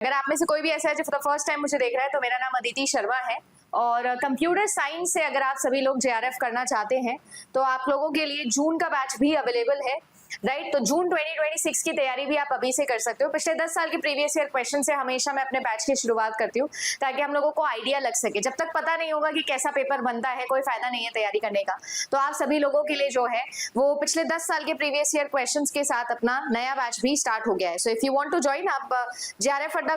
अगर आप में से कोई भी ऐसा है जो फॉर द फर्स्ट टाइम मुझे देख रहा है तो मेरा नाम अदिति शर्मा है और कंप्यूटर साइंस से अगर आप सभी लोग जेआरएफ करना चाहते हैं तो आप लोगों के लिए जून का बैच भी अवेलेबल है, राइट। तो जून 2026 की तैयारी भी आप अभी से कर सकते हो। पिछले 10 साल के प्रीवियस ईयर क्वेश्चन से हमेशा मैं अपने बैच की शुरुआत करती हूँ ताकि हम लोगों को आइडिया लग सके। जब तक पता नहीं होगा कि कैसा पेपर बनता है कोई फायदा नहीं है तैयारी करने का। तो आप सभी लोगों के लिए जो है वो पिछले 10 साल के प्रीवियस ईयर क्वेश्चन के साथ अपना नया बैच भी स्टार्ट हो गया है। So if you want to join, आप जेआरएफ अड्डा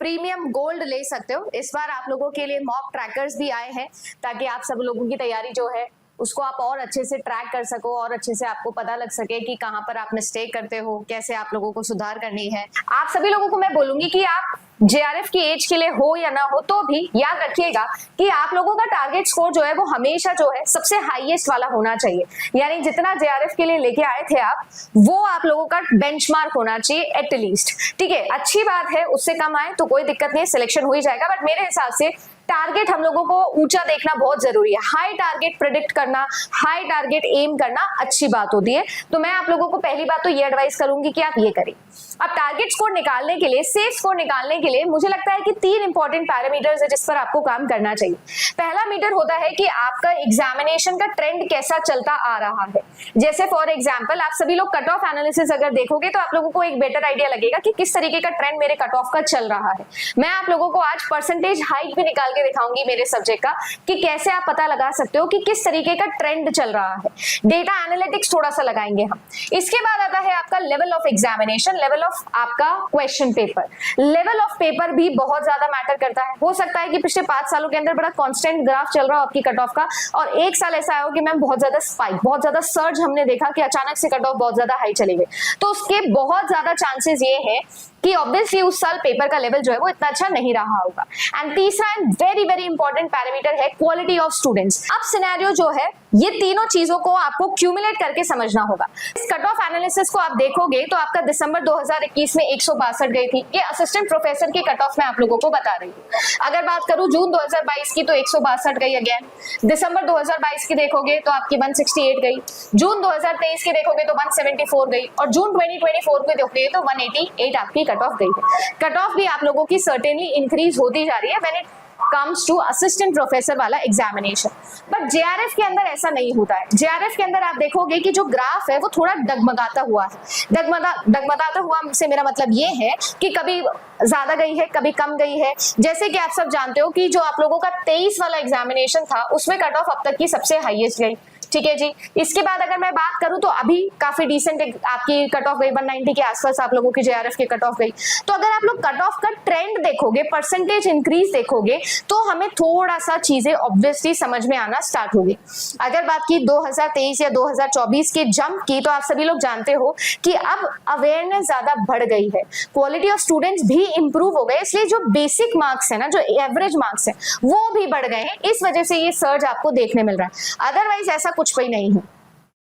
प्रीमियम गोल्ड ले सकते हो। इस बार आप लोगों के लिए मॉक ट्रैकर्स भी आए हैं ताकि आप सब लोगों की तैयारी जो है उसको आप और अच्छे से ट्रैक कर सको और अच्छे से आपको पता लग सके कि कहां पर आप मिस्टेक करते हो, कैसे आप लोगों को सुधार करनी है। आप सभी लोगों को मैं बोलूंगी कि आप जेआरएफ की एज के लिए हो या ना हो तो भी याद रखिएगा कि आप लोगों का टारगेट स्कोर जो है वो हमेशा जो है सबसे हाईएस्ट वाला होना चाहिए। यानी जितना जेआरएफ के लिए लेके आए थे आप, वो आप लोगों का बेंचमार्क होना चाहिए एटलीस्ट। ठीक है, अच्छी बात है, उससे कम आए तो कोई दिक्कत नहीं है, सिलेक्शन हो ही जाएगा। बट मेरे हिसाब से टारगेट हम लोगों को ऊंचा देखना बहुत जरूरी है। हाई टारगेट प्रेडिक्ट करना, हाई टारगेट एम करना अच्छी बात होती है। तो मैं आप लोगों को पहली बात तो ये एडवाइस करूंगी कि आप ये करें। अब टारगेट स्कोर निकालने के लिए, सेफ स्कोर निकालने के लिए मुझे लगता है कि 3 इंपॉर्टेंट पैरामीटर्स है जिस पर आपको काम करना चाहिए। पहला मीटर होता है कि आपका एग्जामिनेशन का ट्रेंड कैसा चलता आ रहा है। जैसे फॉर एग्जाम्पल आप सभी लोग कट ऑफ एनालिसिस अगर देखोगे तो आप लोगों को एक बेटर आइडिया लगेगा कि किस तरीके का ट्रेंड मेरे कट ऑफ का चल रहा है। मैं आप लोगों को आज परसेंटेज हाइक भी निकाल के दिखाऊंगी मेरे सब्जेक्ट का कि कैसे आप पता लगा सकते हो कि किस तरीके का ट्रेंड चल रहा है। डेटा एनालिटिक्स थोड़ा सा लगाएंगे हम। इसके बाद आता है आपका level of examination, level of आपका question paper. Level of paper भी बहुत ज्यादा मैटर करता है। हो सकता है कि पिछले 5 सालों के अंदर बड़ा कांस्टेंट ग्राफ चल रहा हो आपकी कट ऑफ का और एक साल ऐसा आया हो कि मैम बहुत ज्यादा स्पाइक, बहुत ज्यादा सर्ज हमने देखा कि अचानक से कट ऑफ बहुत ज्यादा हाई चले गए। तो उसके बहुत ज्यादा चांसेस ये है कि ऑब्वियसली उस साल पेपर का लेवल जो है वो इतना अच्छा नहीं रहा होगा। एंड तीसरा and very very important parameter है क्वालिटी ऑफ स्टूडेंट्स। अब सिनेरियो जो है ये तीनों चीजों को आपको क्यूमुलेट करके समझना होगा। इस कट ऑफ एनालिसिस को आप देखोगे तो आपका दिसंबर 2021 में 162 गई थी। ये असिस्टेंट प्रोफेसर की कट ऑफ मैं आप लोगों को बता रही हूँ। अगर बात करूं जून 2022 की तो 162 गई अगेन। दिसंबर 2022 की देखोगे तो आपकी 168 गई। जून 2023 की देखोगे तो 174 गई और जून 2024 को देखोगे तो 188 आपकी कट ऑफ गई है। कट ऑफ भी आप लोगों की सर्टेनली इंक्रीज होती जा रही है when it comes to assistant professor वाला एग्जामिनेशन। बट जेआरएफ के अंदर ऐसा नहीं होता है। जेआरएफ के अंदर आप देखोगे कि जो ग्राफ है वो थोड़ा डगमगाता हुआ है। डगमगाता हुआ से मेरा मतलब ये है कि कभी ज्यादा गई है, कभी कम गई है। जैसे कि आप सब जानते हो कि जो आप लोगों का 23 वाला एग्जामिनेशन था उसमें कट ऑफ अब तक की सबसे हाईएस्ट गई। ठीक है जी। इसके बाद अगर मैं बात करूं तो अभी काफी डिसेंट आपकी कट ऑफ गई, 190 के आसपास आप लोगों की जेआरएफ की कट ऑफ गई। तो अगर आप लोग कट ऑफ का ट्रेंड देखोगे, परसेंटेज इंक्रीज देखोगे तो हमें थोड़ा सा चीजें ऑब्वियसली समझ में आना स्टार्ट होगी। अगर बात की 2023 या 2024 के जंप की तो आप सभी लोग जानते हो कि अब अवेयरनेस ज्यादा बढ़ गई है, क्वालिटी ऑफ स्टूडेंट्स भी इंप्रूव हो गए, इसलिए जो बेसिक मार्क्स है ना, जो एवरेज मार्क्स है वो भी बढ़ गए हैं। इस वजह से ये सर्ज आपको देखने मिल रहा है, अदरवाइज ऐसा कुछ भी नहीं है।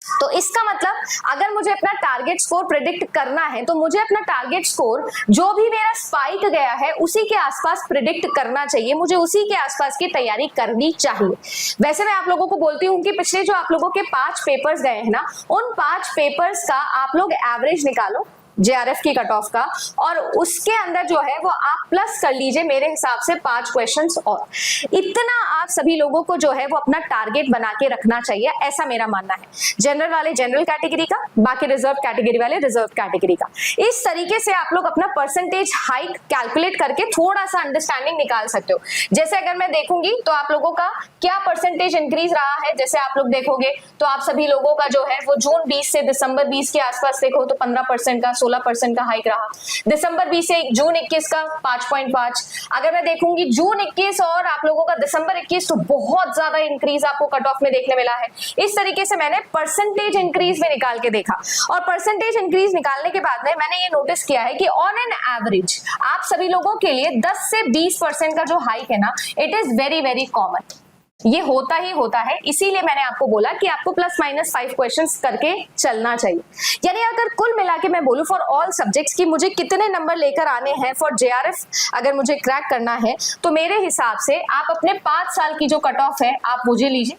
तो इसका मतलब अगर मुझे अपना टारगेट स्कोर प्रेडिक्ट करना है तो मुझे अपना टारगेट स्कोर जो भी मेरा स्पाइक गया है उसी के आसपास प्रेडिक्ट करना चाहिए, मुझे उसी के आसपास की तैयारी करनी चाहिए। वैसे मैं आप लोगों को बोलती हूँ कि पिछले जो आप लोगों के 5 पेपर्स गए हैं ना, उन 5 पेपर्स का आप लोग एवरेज निकालो जेआरएफ की कट ऑफ का और उसके अंदर जो है वो आप प्लस कर लीजिए मेरे हिसाब से 5 क्वेश्चंस और इतना आप सभी लोगों को जो है वो अपना टारगेट बना के रखना चाहिए, ऐसा मेरा मानना है। जनरल वाले जनरल कैटेगरी का, बाकी रिजर्व कैटेगरी वाले रिजर्व कैटेगरी का। इस तरीके से आप लोग अपना परसेंटेज हाइक कैलकुलेट करके थोड़ा सा अंडरस्टैंडिंग निकाल सकते हो। जैसे अगर मैं देखूंगी तो आप लोगों का क्या परसेंटेज इंक्रीज रहा है, जैसे आप लोग देखोगे तो आप सभी लोगों का जो है वो जून 20 से दिसंबर 20 के आसपास देखो तो 15% का 16% का हाइक रहा। दिसंबर 20 से जून 21 का 5.5। अगर मैं देखूंगी जून 21 और आप लोगों का दिसंबर 21 तो बहुत ज्यादा इंक्रीज आपको कट ऑफ में देखने मिला है। इस तरीके से मैंने परसेंटेज इंक्रीज में निकाल के देखा और परसेंटेज इंक्रीज निकालने के बाद में मैंने ये नोटिस किया है कि ऑन एन एवरेज आप सभी लोगों के लिए 10 से 20% का जो हाइक है ना, it is very very common. ये होता ही होता है, इसीलिए मैंने आपको बोला कि आपको प्लस माइनस 5 क्वेश्चंस करके चलना चाहिए। यानी अगर कुल मिला के मैं बोलूं फॉर ऑल सब्जेक्ट्स की मुझे कितने नंबर लेकर आने हैं फॉर जेआरएफ अगर मुझे क्रैक करना है, तो मेरे हिसाब से आप अपने 5 साल की जो कट ऑफ है आप मुझे लीजिए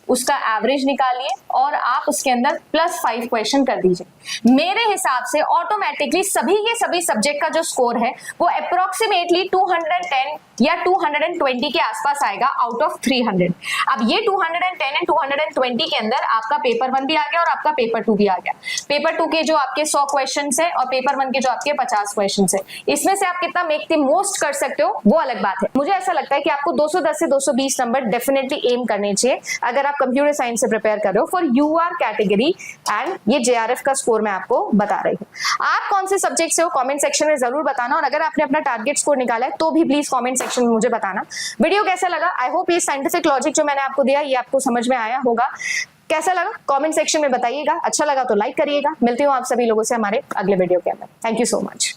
उसका एवरेज निकालिए और आप उसके अंदर +5 क्वेश्चन कर दीजिए। मेरे हिसाब से ऑटोमेटिकली सभी के सभी सब्जेक्ट का जो स्कोर है वो अप्रोक्सीमेटली 210 या 220 के आसपास आएगा आउट ऑफ 300। अब ये 210 एंड 220 के अंदर आपका पेपर 1 भी आ गया और आपका पेपर 2 भी आ गया। पेपर 2 के जो आपके 100 क्वेश्चंस है और पेपर 1 के जो आपके 50 क्वेश्चंस है, इसमें से आप कितना मेक द मोस्ट कर सकते हो वो अलग बात है। मुझे ऐसा लगता है कि आपको 210 से 220 नंबर डेफिनेटली एम करने चाहिए अगर आप कंप्यूटर साइंस से प्रिपेयर कर रहे हो फॉर यूआर कैटेगरी। एंड ये जेआरएफ का स्कोर मैं आपको बता रही हूँ। आप कौन से सब्जेक्ट से हो कमेंट सेक्शन में जरूर बताना, और अगर आपने अपना टारगेट स्कोर निकाला है तो भी प्लीज कमेंट सेक्शन में मुझे बताना। वीडियो कैसा लगा? आई होप ये साइंटिफिक लॉजिक जो मैंने आपको दिया ये आपको समझ में आया होगा। कैसा लगा कमेंट सेक्शन में बताइएगा। अच्छा लगा तो लाइक करिएगा। मिलती हूँ आप सभी लोगों से हमारे अगले वीडियो के अंदर। Thank you so much.